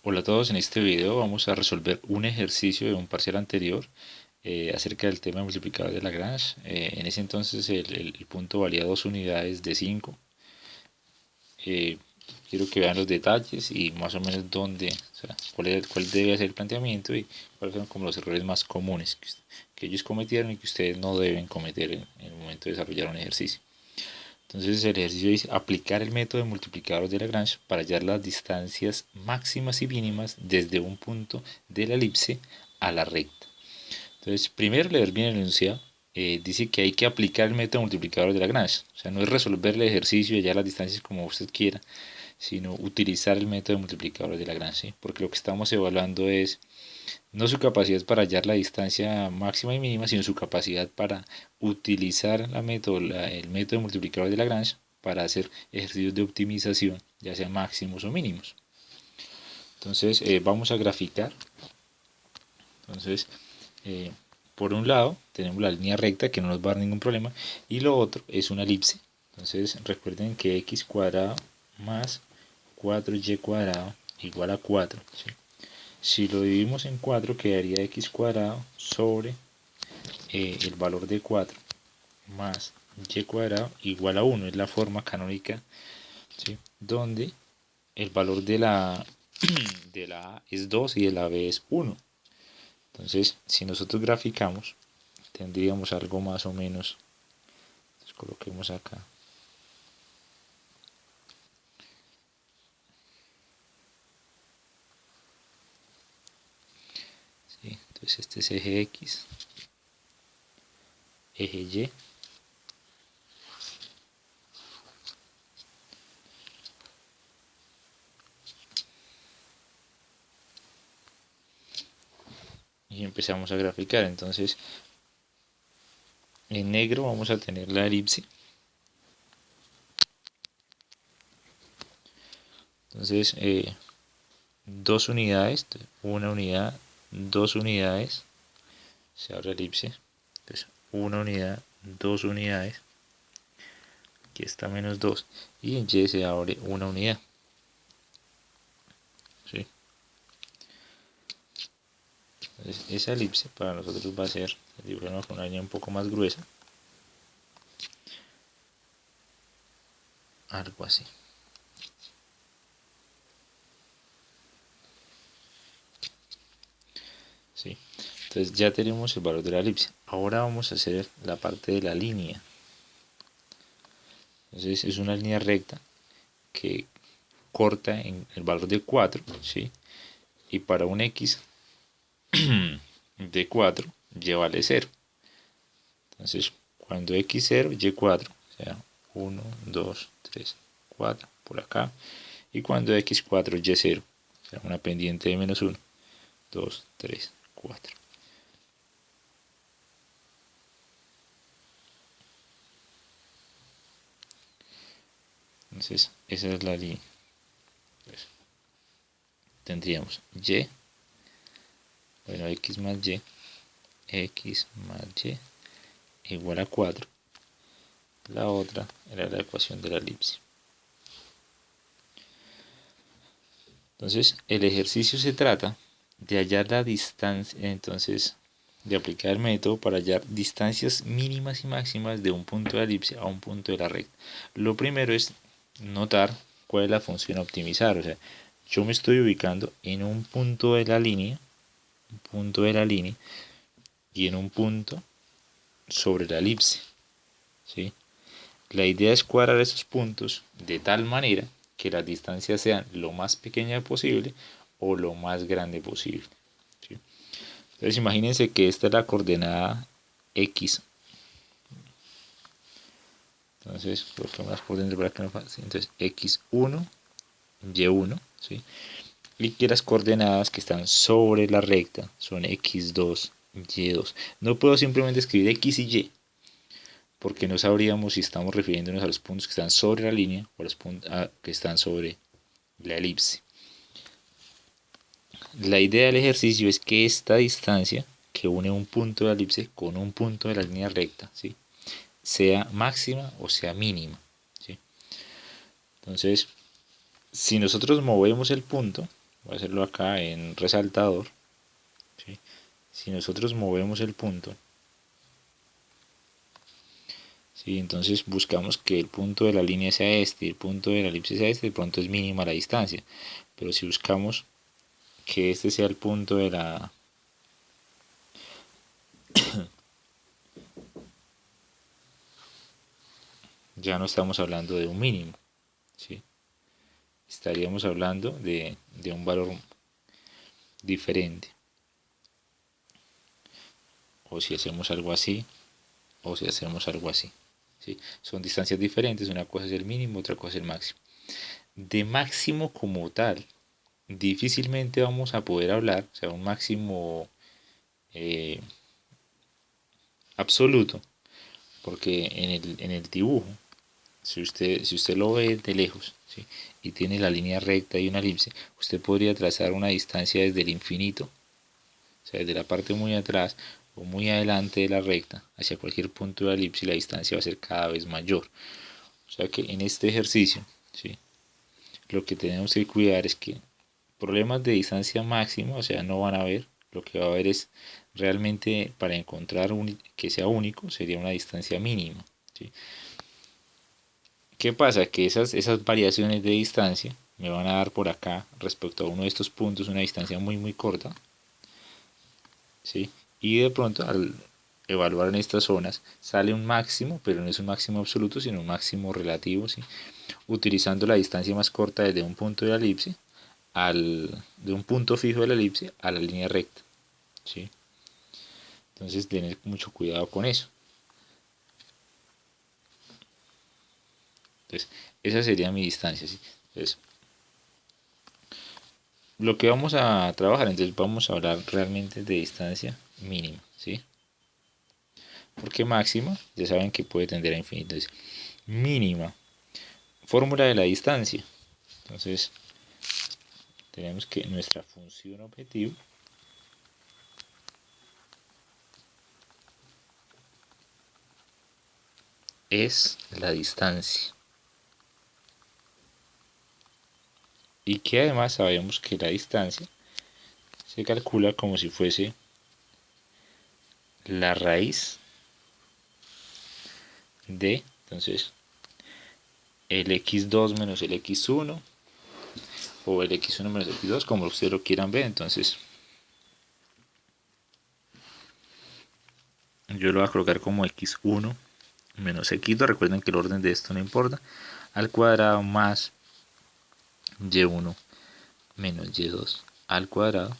Hola a todos, en este video vamos a resolver un ejercicio de un parcial anterior acerca del tema de multiplicadores de Lagrange. En ese entonces el punto valía 2 unidades de 5. Eh, Quiero que vean los detalles y más o menos dónde, o sea, cuál debe ser el planteamiento y cuáles son como los errores más comunes que ellos cometieron y que ustedes no deben cometer en el momento de desarrollar un ejercicio. Entonces el ejercicio dice aplicar el método de multiplicadores de Lagrange para hallar las distancias máximas y mínimas desde un punto de la elipse a la recta. Entonces primero leer bien el enunciado. Dice que hay que aplicar el método de multiplicadores de Lagrange. O sea, no es resolver el ejercicio y hallar las distancias como usted quiera, sino utilizar el método de multiplicadores de Lagrange, ¿sí? Porque lo que estamos evaluando es no su capacidad para hallar la distancia máxima y mínima, sino su capacidad para utilizar el método multiplicador de Lagrange para hacer ejercicios de optimización, ya sea máximos o mínimos. Entonces vamos a graficar. Entonces, eh, por un lado tenemos la línea recta que no nos va a dar ningún problema y lo otro es una elipse. Entonces recuerden que x cuadrado más 4y cuadrado igual a 4. ¿Sí? Si lo dividimos en 4 quedaría x cuadrado sobre el valor de 4 más y cuadrado igual a 1. Es la forma canónica, ¿sí? Donde el valor de la A es 2 y de la B es 1. Entonces, si nosotros graficamos, tendríamos algo más o menos. Entonces, coloquemos acá. ¿Sí? Entonces, este es eje X, eje Y. Y empezamos a graficar. Entonces, en negro vamos a tener la elipse. Entonces, 2 unidades, una unidad, 2 unidades, se abre elipse. Entonces, una unidad, 2 unidades, aquí está menos 2, y en Y se abre una unidad. ¿Sí? Entonces, esa elipse para nosotros va a ser, dibujemos con una línea un poco más gruesa, algo así. ¿Sí? Entonces ya tenemos el valor de la elipse. Ahora vamos a hacer la parte de la línea. Entonces es una línea recta que corta en el valor de 4, ¿sí? Y para un x de 4, y vale 0. Entonces, cuando x0, y4, o sea, 1, 2, 3, 4, por acá. Y cuando x4, y0, o sea, una pendiente de menos 1, 2, 3, 4. Entonces, esa es la línea. Entonces, tendríamos y, bueno, x más y igual a 4. La otra era la ecuación de la elipse. Entonces, el ejercicio se trata de hallar la distancia, entonces, de aplicar el método para hallar distancias mínimas y máximas de un punto de la elipse a un punto de la recta. Lo primero es notar cuál es la función a optimizar. O sea, yo me estoy ubicando en un punto de la línea, y en un punto sobre la elipse. ¿Sí? La idea es cuadrar esos puntos de tal manera que las distancias sean lo más pequeña posible o lo más grande posible. ¿Sí? Entonces imagínense que esta es la coordenada X. Entonces coloquemos las coordenadas para que no pase. Entonces X1, Y1, ¿sí? Y que las coordenadas que están sobre la recta son X2, Y2. No puedo simplemente escribir X y Y, porque no sabríamos si estamos refiriéndonos a los puntos que están sobre la línea o a los puntos que están sobre la elipse. La idea del ejercicio es que esta distancia que une un punto de la elipse con un punto de la línea recta, ¿sí?, sea máxima o sea mínima. ¿Sí? Entonces, si nosotros movemos el punto, voy a hacerlo acá en resaltador, ¿sí? Si nosotros movemos el punto, ¿sí? Entonces buscamos que el punto de la línea sea este y el punto de la elipse sea este, de pronto es mínima la distancia. Pero si buscamos que este sea el punto de la... ya no estamos hablando de un mínimo, ¿sí? Estaríamos hablando de un valor diferente. O si hacemos algo así, o si hacemos algo así, ¿sí? Son distancias diferentes, una cosa es el mínimo, otra cosa es el máximo. De máximo como tal, difícilmente vamos a poder hablar, o sea, un máximo eh, absoluto, porque en el dibujo, si usted lo ve de lejos, ¿sí? Y tiene la línea recta y una elipse, usted podría trazar una distancia desde el infinito, o sea, desde la parte muy atrás o muy adelante de la recta hacia cualquier punto de la elipse, y la distancia va a ser cada vez mayor. O sea que en este ejercicio, ¿sí? Lo que tenemos que cuidar es que problemas de distancia máxima, o sea, no van a haber. Lo que va a haber es realmente, para encontrar que sea único, sería una distancia mínima, ¿sí? ¿Qué pasa? Que esas variaciones de distancia me van a dar por acá, respecto a uno de estos puntos, una distancia muy corta, ¿sí? Y de pronto, al evaluar en estas zonas, sale un máximo, pero no es un máximo absoluto, sino un máximo relativo, ¿sí? Utilizando la distancia más corta desde un punto de la elipse, de un punto fijo de la elipse a la línea recta, ¿sí? Entonces tener mucho cuidado con eso. Entonces esa sería mi distancia, ¿sí? Entonces, lo que vamos a trabajar, entonces vamos a hablar realmente de distancia mínima, ¿sí? Porque máxima, ya saben que puede tender a infinito. Entonces, mínima, fórmula de la distancia. Entonces tenemos que nuestra función objetivo es la distancia. Y que además sabemos que la distancia se calcula como si fuese la raíz de, entonces, el x2 menos el x1, o el x1 menos el x2, como ustedes lo quieran ver. Entonces yo lo voy a colocar como x1 menos x2, recuerden que el orden de esto no importa, al cuadrado, más y1 menos y2 al cuadrado,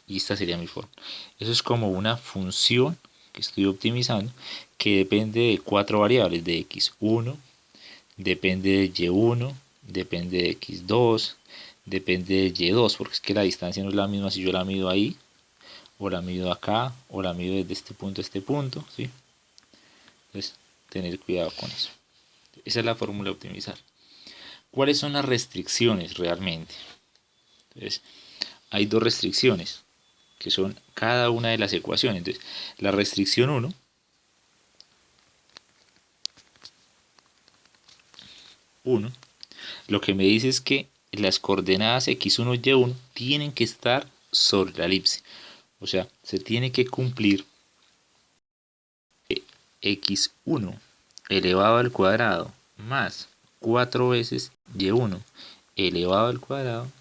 y esta sería mi forma. Eso es como una función que estoy optimizando, que depende de cuatro variables: de x1, depende de y1, depende de x2, depende de y2, porque es que la distancia no es la misma si yo la mido ahí, o la mido acá, o la mido desde este punto a este punto, ¿sí? Entonces, tener cuidado con eso. Esa es la fórmula de optimizar. ¿Cuáles son las restricciones realmente? Entonces, hay dos restricciones, que son cada una de las ecuaciones. Entonces, la restricción 1, lo que me dice es que las coordenadas x1 y y1 tienen que estar sobre la elipse. O sea, se tiene que cumplir x1 elevado al cuadrado más 4 veces y1 elevado al cuadrado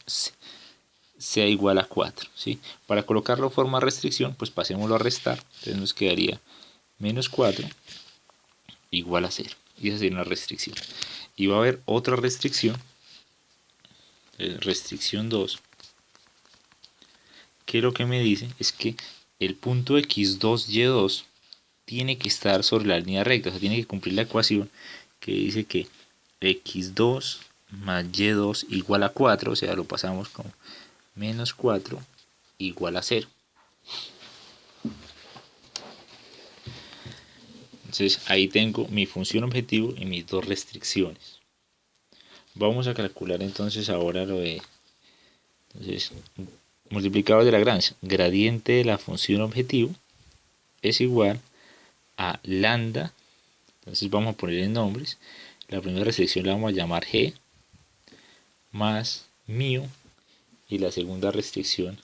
sea igual a 4, ¿sí? Para colocarlo forma restricción, pues pasémoslo a restar. Entonces nos quedaría menos 4 igual a 0. Y esa sería una restricción. Y va a haber otra restricción, restricción 2, que lo que me dice es que el punto x2, y2 tiene que estar sobre la línea recta, o sea, tiene que cumplir la ecuación que dice que x2 más y2 igual a 4, o sea, lo pasamos como menos 4 igual a 0. Entonces ahí tengo mi función objetivo y mis dos restricciones. Vamos a calcular entonces ahora lo de, entonces, multiplicador de Lagrange. Gradiente de la función objetivo es igual a lambda. Entonces vamos a poner en nombres. La primera restricción la vamos a llamar g, más mu y la segunda restricción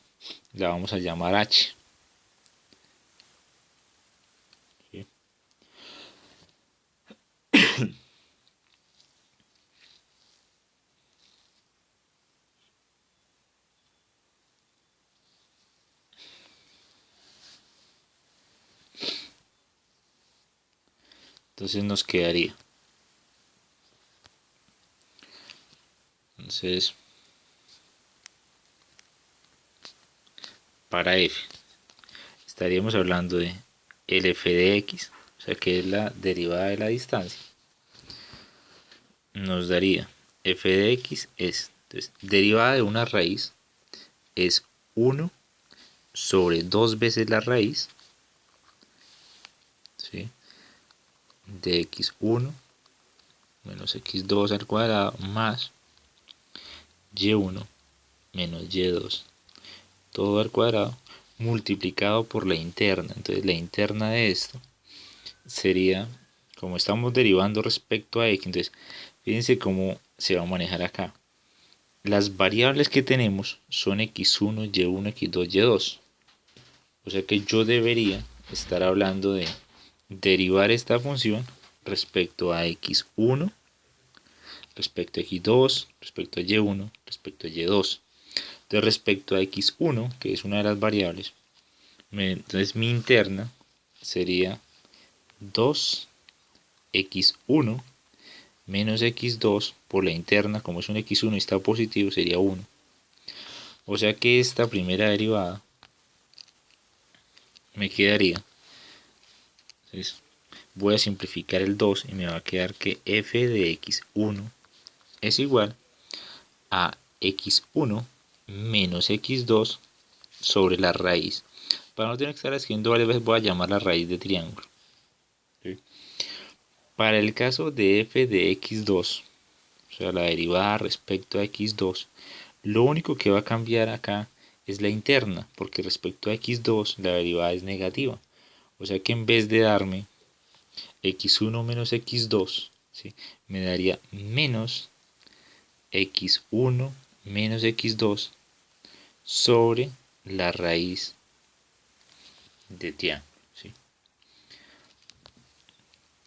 la vamos a llamar h. ¿Sí? Entonces nos quedaría. Entonces, para f estaríamos hablando de el f de x, o sea que es la derivada de la distancia. Nos daría f de x es, entonces, derivada de una raíz es 1 sobre 2 veces la raíz, ¿sí?, de x1 menos x2 al cuadrado más y1 menos y2 todo al cuadrado multiplicado por la interna. Entonces la interna de esto sería, como estamos derivando respecto a x, entonces fíjense cómo se va a manejar acá. Las variables que tenemos son x1, y1, x2, y2. O sea que yo debería estar hablando de derivar esta función respecto a x1, respecto a x2, respecto a y1, respecto a y2. Entonces respecto a x1, que es una de las variables, entonces mi interna sería 2x1 menos x2 por la interna, como es un x1 y está positivo, sería 1. O sea que esta primera derivada me quedaría, entonces voy a simplificar el 2 y me va a quedar que f de x1 es igual a x1 menos x2 sobre la raíz. Para no tener que estar escribiendo varias veces, voy a llamar la raíz de triángulo. ¿Sí? Para el caso de f de x2, o sea, la derivada respecto a x2, lo único que va a cambiar acá es la interna, porque respecto a x2 la derivada es negativa. O sea que en vez de darme x1 menos x2, ¿sí?, me daría menos x1 menos x2 sobre la raíz de triángulo. ¿Sí?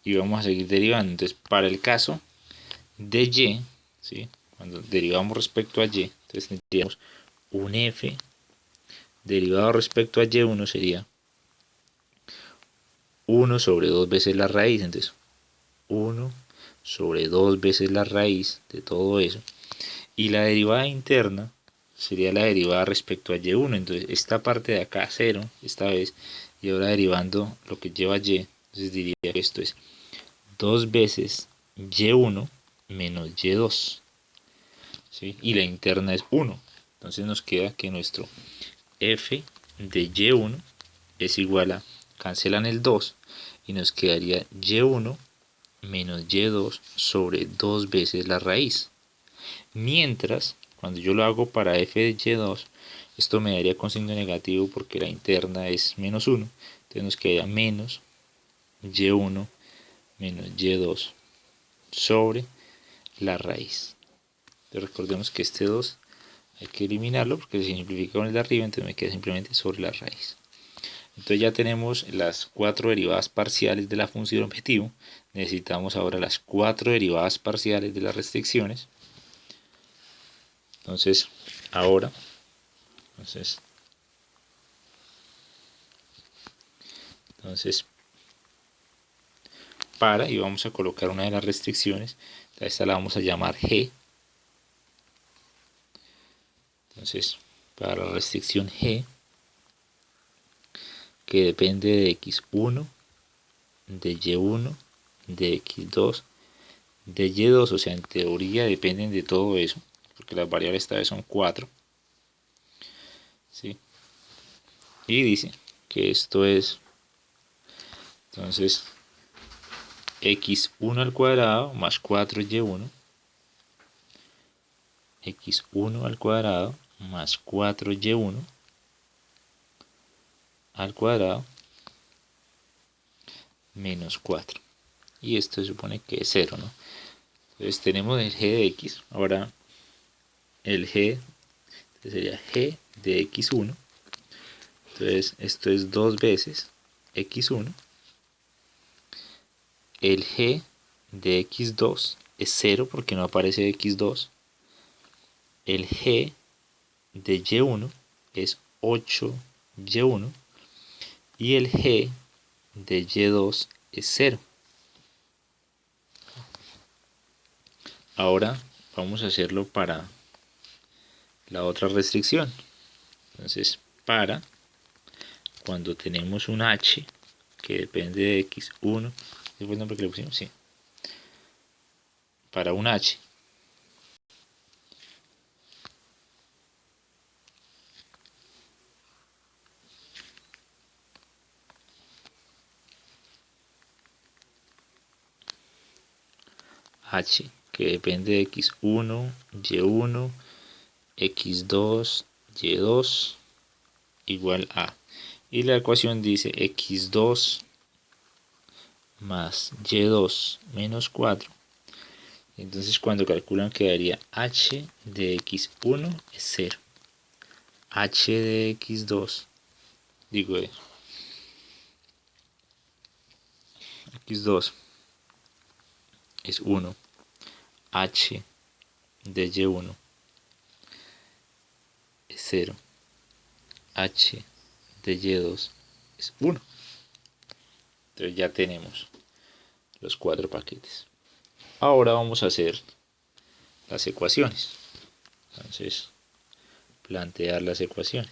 Y vamos a seguir derivando. Entonces, para el caso de y, ¿sí?, cuando derivamos respecto a y, entonces tendríamos un f derivado respecto a y1 sería 1 sobre 2 veces la raíz. Entonces, 1 sobre 2 veces la raíz de todo eso. Y la derivada interna sería la derivada respecto a y1. Entonces, esta parte de acá 0, esta vez, y ahora derivando lo que lleva y, entonces diría que esto es 2 veces y1 menos y2. ¿Sí? Y la interna es 1. Entonces nos queda que nuestro f de y1 es igual a, cancelan el 2 y nos quedaría y1 menos y2 sobre 2 veces la raíz. Mientras, cuando yo lo hago para f de y2, esto me daría con signo negativo porque la interna es menos 1. Entonces nos quedaría menos y1 menos y2 sobre la raíz. Entonces recordemos que este 2 hay que eliminarlo porque se simplifica con el de arriba, entonces me queda simplemente sobre la raíz. Entonces ya tenemos las 4 derivadas parciales de la función objetivo. Necesitamos ahora las 4 derivadas parciales de las restricciones. Entonces, ahora, y vamos a colocar una de las restricciones. A esta la vamos a llamar G. Entonces, para la restricción G, que depende de x1, de y1, de x2, de y2, o sea, en teoría dependen de todo eso, porque las variables esta vez son 4. ¿Sí? Y dice que esto es, entonces, x1 al cuadrado más 4y1, x1 al cuadrado más 4y1 al cuadrado menos 4. Y esto se supone que es 0, ¿no? Entonces tenemos el g de x. Ahora el g, que sería g de x1. Entonces esto es 2 veces x1. El g de x2 es 0 porque no aparece x2. El g de y1 es 8y1 y el g de y2 es 0. Ahora vamos a hacerlo para la otra restricción. Entonces, para cuando tenemos un h que depende de x1, ¿ese fue el nombre que le pusimos? Sí. Para un h que depende de x1, y1, x2, y2 igual a. Y la ecuación dice x2 más y2 menos 4. Entonces cuando calculan quedaría h de x1 es 0. H de x2, digo x2 es 1. H de y1 es 0. H de y2 es 1. Entonces ya tenemos los 4 paquetes. Ahora vamos a hacer las ecuaciones. Entonces, plantear las ecuaciones.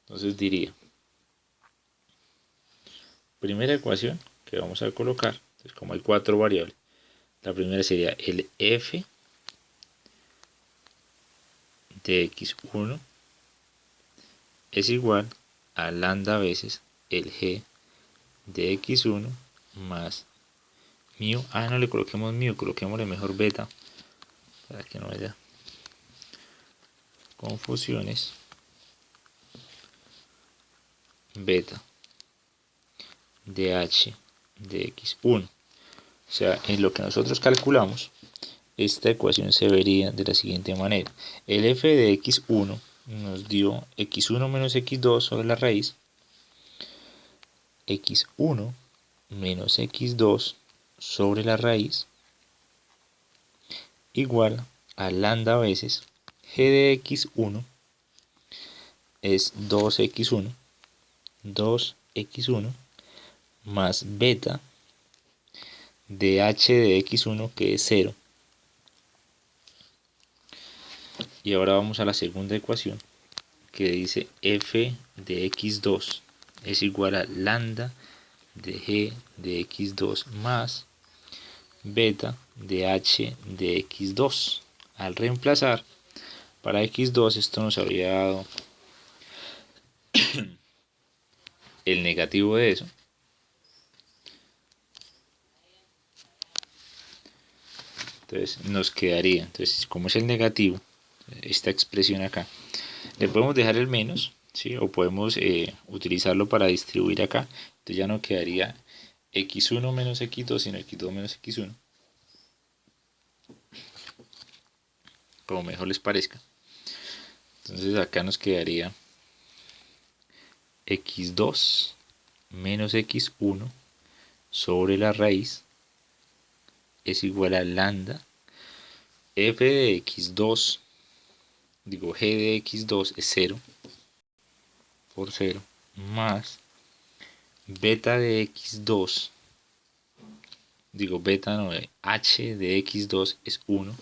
Entonces diría, primera ecuación que vamos a colocar, entonces como hay 4 variables, la primera sería el f de x1 es igual a lambda veces el g de x1 más mu. No le coloquemos mu, coloquémosle mejor beta para que no haya confusiones. Beta de h de x1. O sea, en lo que nosotros calculamos, esta ecuación se vería de la siguiente manera. El f de x1 nos dio x1 menos x2 sobre la raíz, x1 menos x2 sobre la raíz, igual a lambda veces g de x1 es 2x1 más beta de h de x1 que es 0. Y ahora vamos a la segunda ecuación que dice f de x2 es igual a lambda de g de x2 más beta de h de x2. Al reemplazar para x2 esto nos habría dado el negativo de eso. Entonces nos quedaría, entonces como es el negativo, esta expresión acá, le podemos dejar el menos, ¿sí? O podemos utilizarlo para distribuir acá. Entonces ya no quedaría x1 menos x2, sino x2 menos x1. Como mejor les parezca. Entonces acá nos quedaría x2 menos x1 sobre la raíz es igual a lambda f de x2, digo g de x2 es 0 por 0 más beta de x2, digo beta no, h de x2 es 1.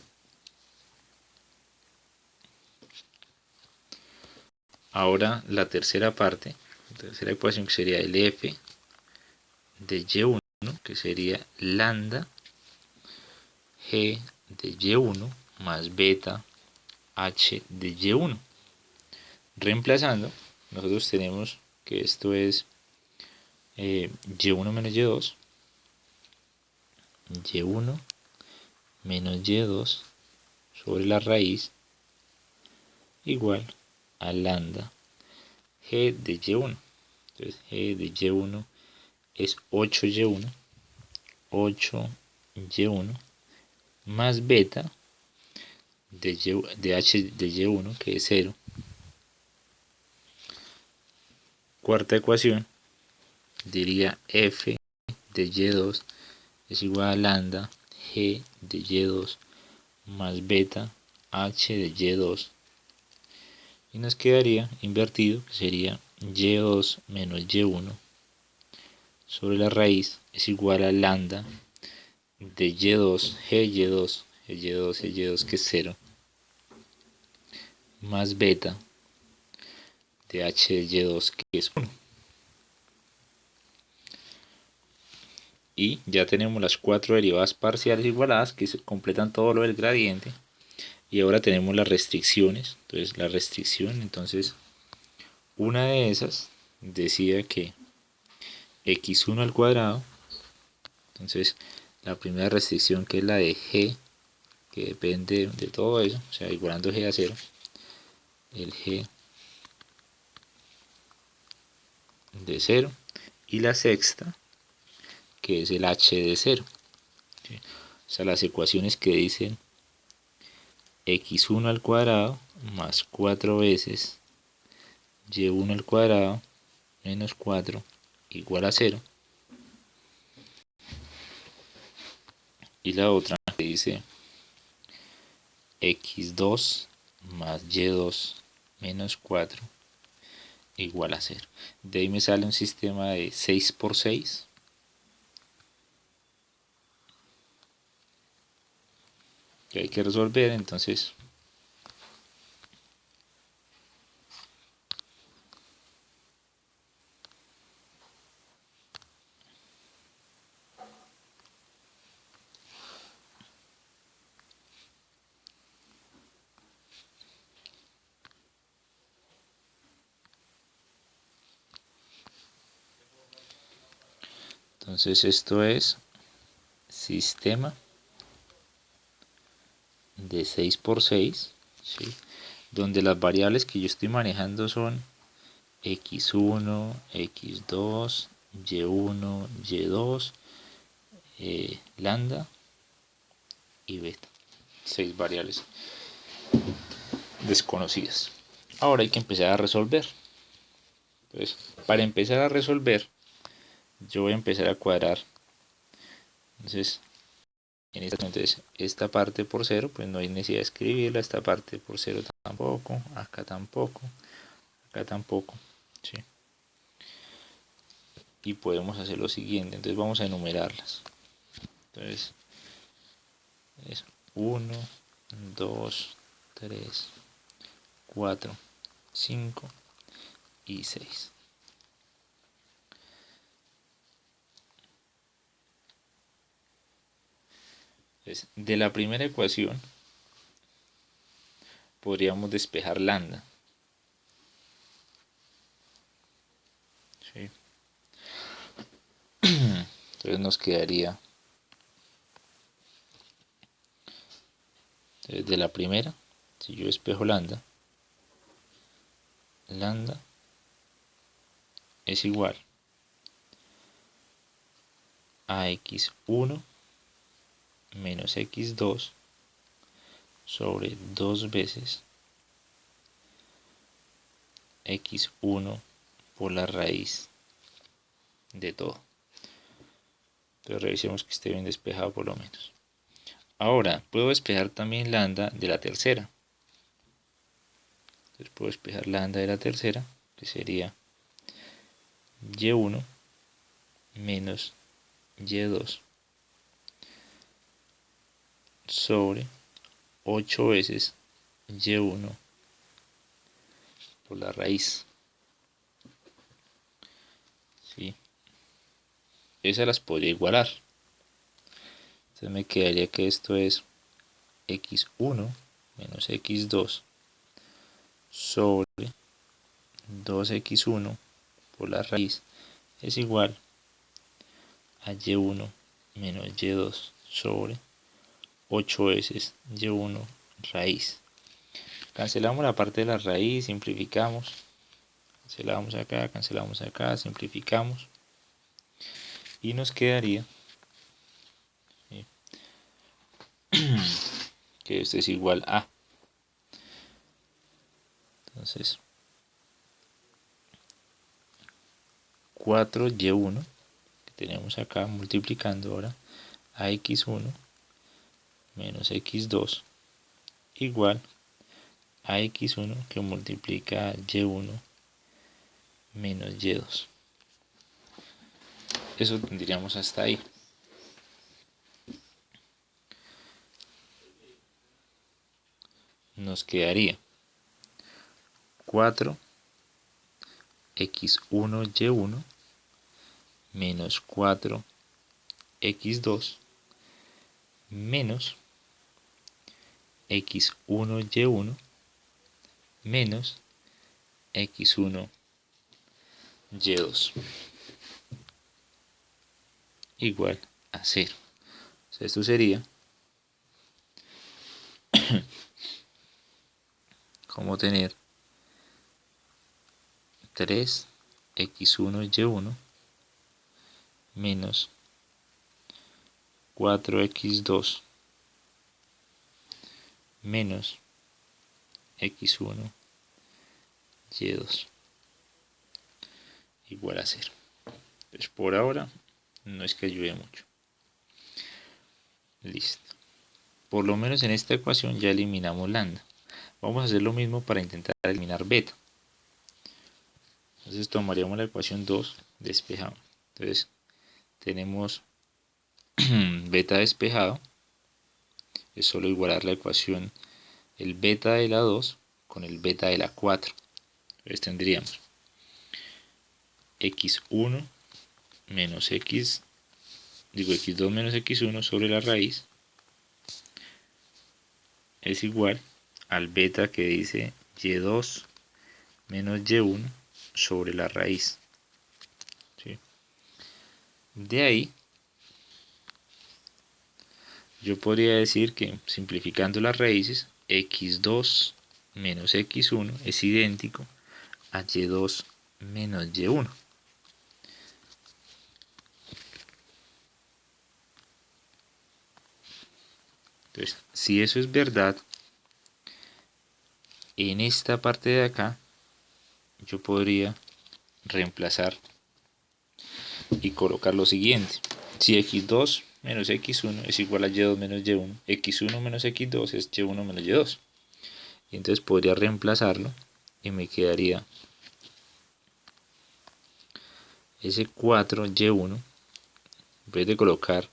Ahora la tercera parte, la tercera ecuación que sería el f de y1, que sería lambda g de y1 más beta h de y1. Reemplazando, nosotros tenemos que esto es y1 menos y2, y1 menos y2 sobre la raíz igual a lambda g de y1. Entonces g de y1 es 8y1, 8y1 más beta de h de y1, que es 0. Cuarta ecuación diría f de y2 es igual a lambda g de y2 más beta h de y2, y nos quedaría invertido, que sería y2 menos y1 sobre la raíz es igual a lambda de y2, y2, y2, y2, que es 0, más beta de h de y2, que es 1. Y ya tenemos las 4 derivadas parciales igualadas que se completan todo lo del gradiente. Y ahora tenemos las restricciones. Entonces la restricción, entonces una de esas decía que x1 al cuadrado, entonces la primera restricción, que es la de g, que depende de todo eso, o sea, igualando g a 0, el g de 0, y la sexta, que es el h de 0. ¿Sí? O sea, las ecuaciones que dicen x1 al cuadrado más 4 veces y1 al cuadrado menos 4 igual a 0. Y la otra que dice x2 más y2 menos 4 igual a 0. De ahí me sale un sistema de 6 por 6, que hay que resolver. Entonces esto es sistema de 6 por 6, ¿sí? Donde las variables que yo estoy manejando son x1, x2, y1, y2, lambda y beta. 6 variables desconocidas. Ahora hay que empezar a resolver. Entonces, para empezar a resolver, yo voy a empezar a cuadrar. Entonces, esta parte por 0, pues no hay necesidad de escribirla. Esta parte por 0 tampoco, acá tampoco, acá tampoco, ¿sí? Y podemos hacer lo siguiente. Entonces vamos a enumerarlas. Entonces es 1, 2, 3, 4, 5 y 6. Entonces, de la primera ecuación podríamos despejar lambda, ¿sí? Entonces nos quedaría, de la primera, si yo despejo lambda, lambda es igual a x1 menos x2 sobre 2 veces x1 por la raíz de todo. Entonces revisemos que esté bien despejado por lo menos. Ahora, puedo despejar también lambda de la tercera. Entonces puedo despejar lambda de la tercera, que sería y1 menos y2 sobre 8 veces y1 por la raíz. ¿Sí? Esas las podría igualar. Entonces me quedaría que esto es x1 menos x2 sobre 2x1 por la raíz es igual a y1 menos y2 sobre 8 veces y1 raíz. Cancelamos la parte de la raíz, simplificamos. Cancelamos acá, simplificamos. Y nos quedaría que esto es igual a. Entonces 4y1 que tenemos acá multiplicando ahora a x1 menos x2 igual a x1 que multiplica a y1 menos y2. Eso tendríamos hasta ahí. Nos quedaría 4x1y1 menos 4x2 menos x1y1 menos x1y2 igual a 0. O sea, esto sería como tener 3x1y1 menos 4x2 menos x1 y2 igual a 0. Entonces por ahora no es que ayude mucho. Listo. Por lo menos en esta ecuación ya eliminamos lambda. Vamos a hacer lo mismo para intentar eliminar beta. Entonces tomaríamos la ecuación 2 despejado. Entonces tenemos beta despejado. Es solo igualar la ecuación el beta de la 2 con el beta de la 4. Entonces tendríamos x1 menos x2 menos x1 sobre la raíz es igual al beta que dice y2 menos y1 sobre la raíz. ¿Sí? De ahí yo podría decir que simplificando las raíces x2 menos x1 es idéntico a y2 menos y1. Entonces, si eso es verdad, en esta parte de acá yo podría reemplazar y colocar lo siguiente. Si x2 menos x1 es igual a y2 menos y1, x1 menos x2 es y1 menos y2. Y entonces podría reemplazarlo y me quedaría ese 4y1, en vez de colocar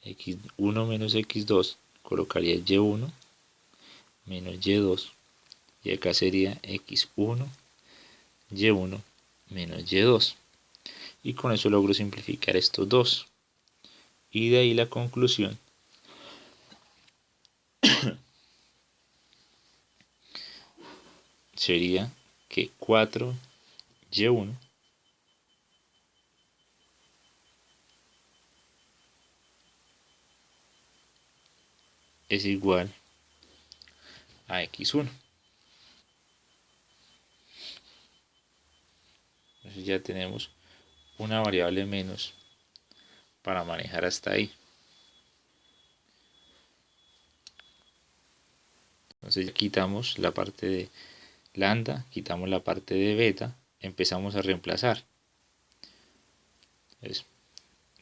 x1 menos x2, colocaría y1 menos y2, y acá sería x1, y1 menos y2. Y con eso logro simplificar estos dos. Y de ahí la conclusión sería que 4y1 es igual a x1. Entonces ya tenemos una variable menos para manejar hasta ahí. Entonces ya quitamos la parte de lambda, quitamos la parte de beta, empezamos a reemplazar. Entonces,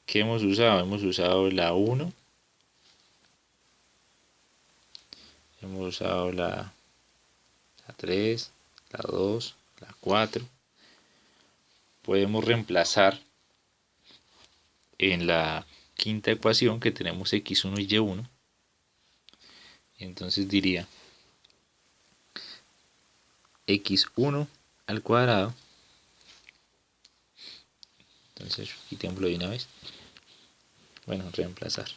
¿qué hemos usado? Hemos usado la 1, hemos usado la 3, la 2, la 4. Podemos reemplazar en la quinta ecuación que tenemos x1 y y1. Entonces diría x1 al cuadrado. Entonces quitémoslo de una vez. Bueno, reemplazar.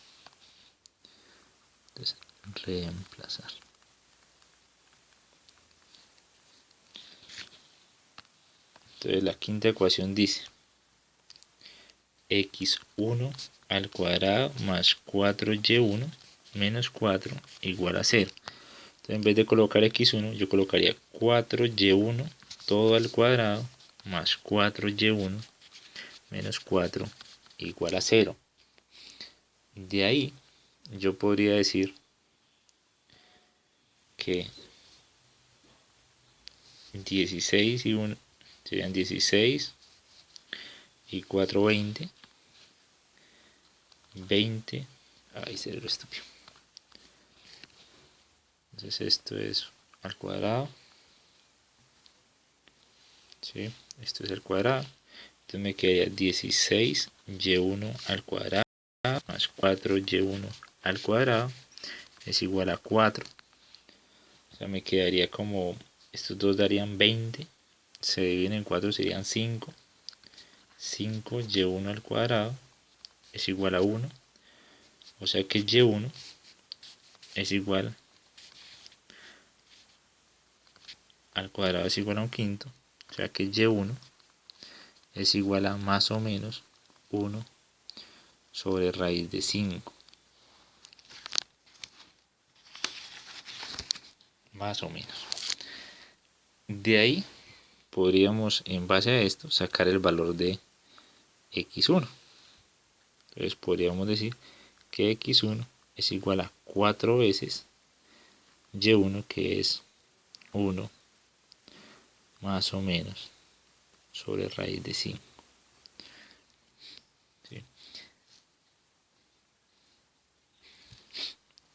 Entonces, reemplazar. Entonces la quinta ecuación dice x1 al cuadrado más 4y1 menos 4 igual a 0. Entonces en vez de colocar x1 yo colocaría 4y1 todo al cuadrado más 4y1 menos 4 igual a 0. De ahí yo podría decir que 16 y 1 serían 16 y 4, 20. 20. Ay, cerebro estúpido. Entonces esto es al cuadrado. ¿Sí? Esto es el cuadrado. Entonces me quedaría 16y1 al cuadrado más 4y1 al cuadrado es igual a 4. O sea, me quedaría como, estos dos darían 20. Se dividen en 4, serían 5. 5y1 al cuadrado es igual a 1. O sea que y1 es igual al cuadrado es igual a un quinto. O sea que y1 es igual a más o menos 1 sobre raíz de 5. Más o menos. De ahí podríamos, en base a esto, sacar el valor de x1. Entonces podríamos decir que x1 es igual a 4 veces y1, que es 1 más o menos sobre raíz de 5. ¿Sí?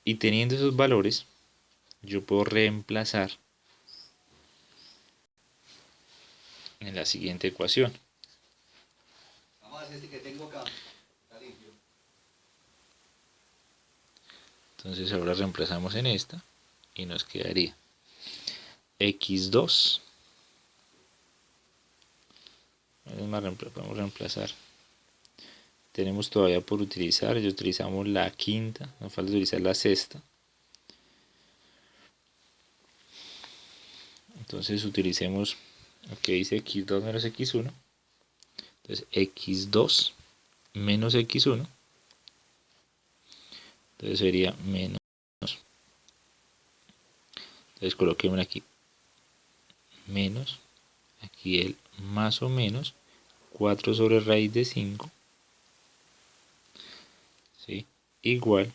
Y teniendo esos valores, yo puedo reemplazar en la siguiente ecuación. Entonces ahora reemplazamos en esta y nos quedaría x2. Es más, podemos reemplazar. Tenemos todavía por utilizar, ya utilizamos la quinta, nos falta utilizar la sexta. Entonces utilicemos lo que dice x2 menos x1. Entonces x2 menos x1. Entonces sería menos. Entonces coloquemos aquí menos. Aquí el más o menos 4 sobre raíz de 5. ¿Sí? Igual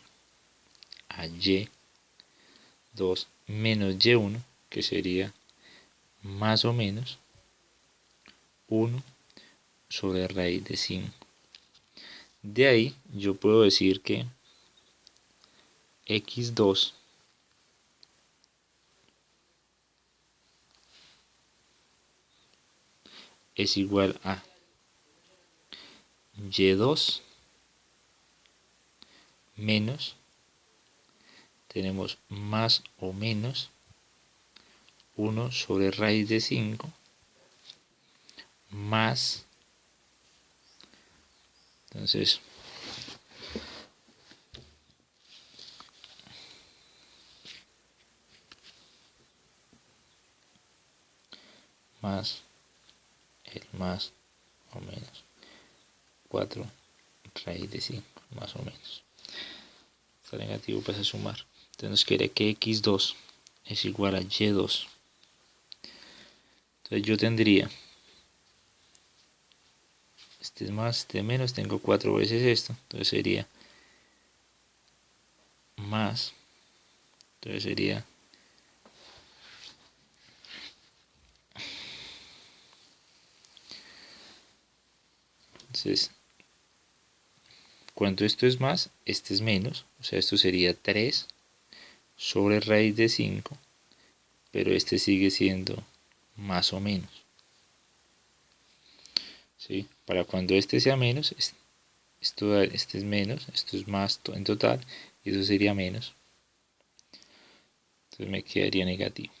a y2 menos y1, que sería más o menos 1 sobre raíz de 5. De ahí yo puedo decir que x2 es igual a y2 menos, tenemos más o menos 1 sobre raíz de 5 más, entonces más el más o menos 4 raíz de 5 más o menos. Está negativo, pasa a sumar. Entonces nos queda que x2 es igual a y2. Entonces yo tendría, este es más, este es menos, tengo 4 veces esto, entonces sería más, entonces sería entonces cuando esto es más, este es menos, o sea esto sería 3 sobre raíz de 5, pero este sigue siendo más o menos. ¿Sí? Para cuando este sea menos, este es menos, esto es más en total, y eso sería menos. Entonces me quedaría negativo.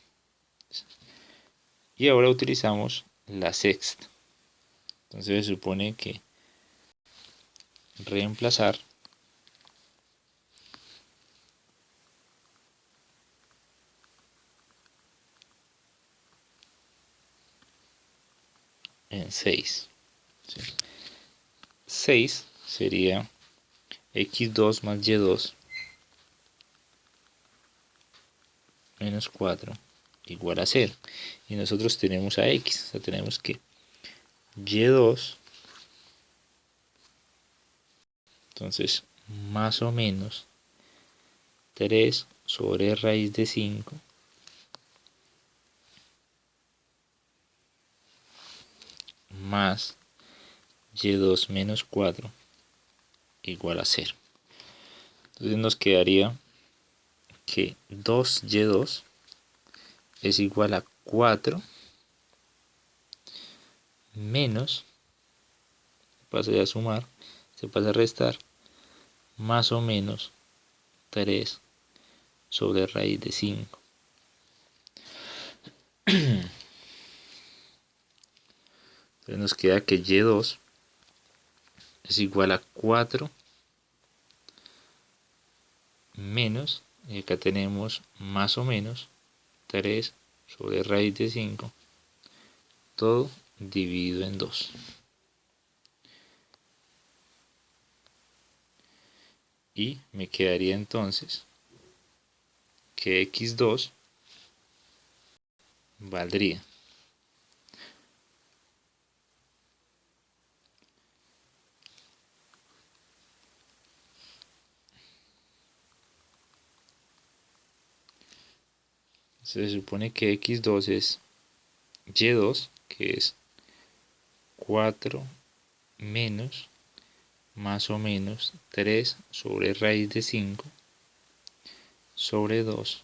Y ahora utilizamos la sexta. Entonces se supone que reemplazar en 6. ¿Sí? 6 sería x2 más y2 menos 4 igual a 0. Y nosotros tenemos a x, o sea, tenemos que y2 Entonces, más o menos 3 sobre raíz de 5 más y2 menos 4 igual a 0. Entonces nos quedaría que 2y2 es igual a 4 menos, pasa ya a sumar, se pasa a restar, más o menos 3 sobre raíz de 5. Entonces nos queda que y2 es igual a 4 menos, y acá tenemos más o menos 3 sobre raíz de 5, todo dividido en 2. Y me quedaría entonces que x2 valdría se supone que x2 es y2, que es 4 menos más o menos 3 sobre raíz de 5 sobre 2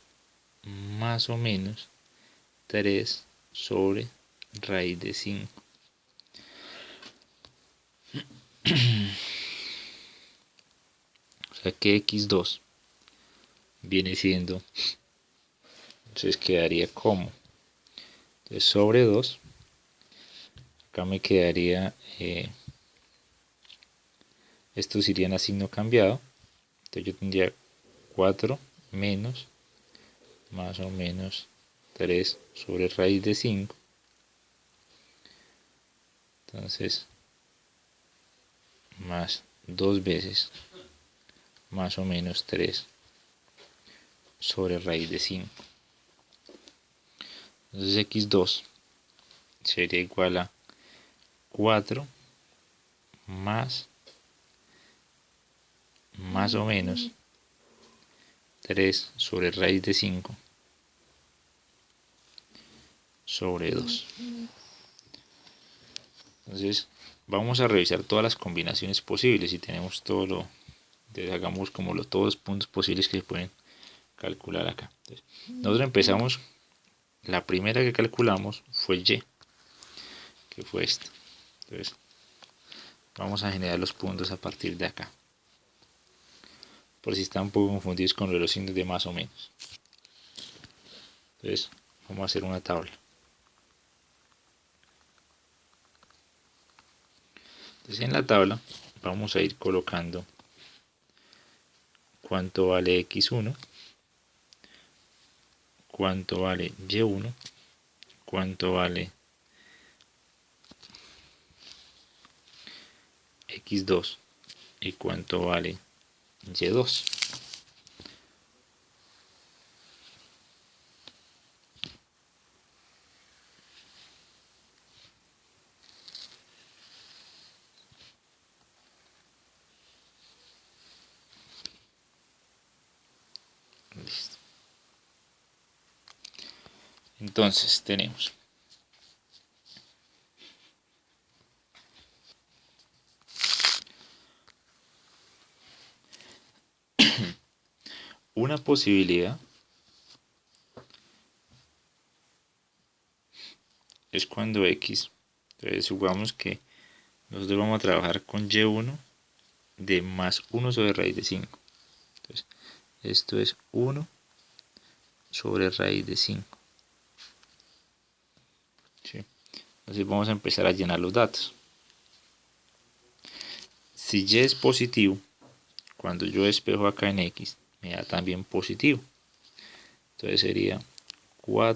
más o menos 3 sobre raíz de 5. O sea que x2 viene siendo, entonces quedaría como, entonces sobre 2, acá me quedaría, estos irían a signo cambiado, entonces yo tendría 4 menos más o menos 3 sobre raíz de 5, entonces más 2 veces más o menos 3 sobre raíz de 5. Entonces x2 sería igual a 4 más o menos 3 sobre raíz de 5 sobre 2. Entonces vamos a revisar todas las combinaciones posibles y tenemos todo lo, entonces hagamos como todos los puntos posibles que se pueden calcular acá. Entonces, nosotros empezamos, la primera que calculamos fue y, que fue esta. Entonces vamos a generar los puntos a partir de acá, por si están un poco confundidos con los signos de más o menos. Entonces vamos a hacer una tabla. Entonces en la tabla vamos a ir colocando cuánto vale x1, cuánto vale y1, cuánto vale x2 y cuánto vale y2. Listo. Entonces tenemos una posibilidad, es cuando x, entonces supongamos que nosotros vamos a trabajar con y1 de más 1 sobre raíz de 5. Entonces esto es 1 sobre raíz de 5. ¿Sí? Entonces vamos a empezar a llenar los datos. Si y es positivo, cuando yo despejo acá en x, me da también positivo. Entonces sería 4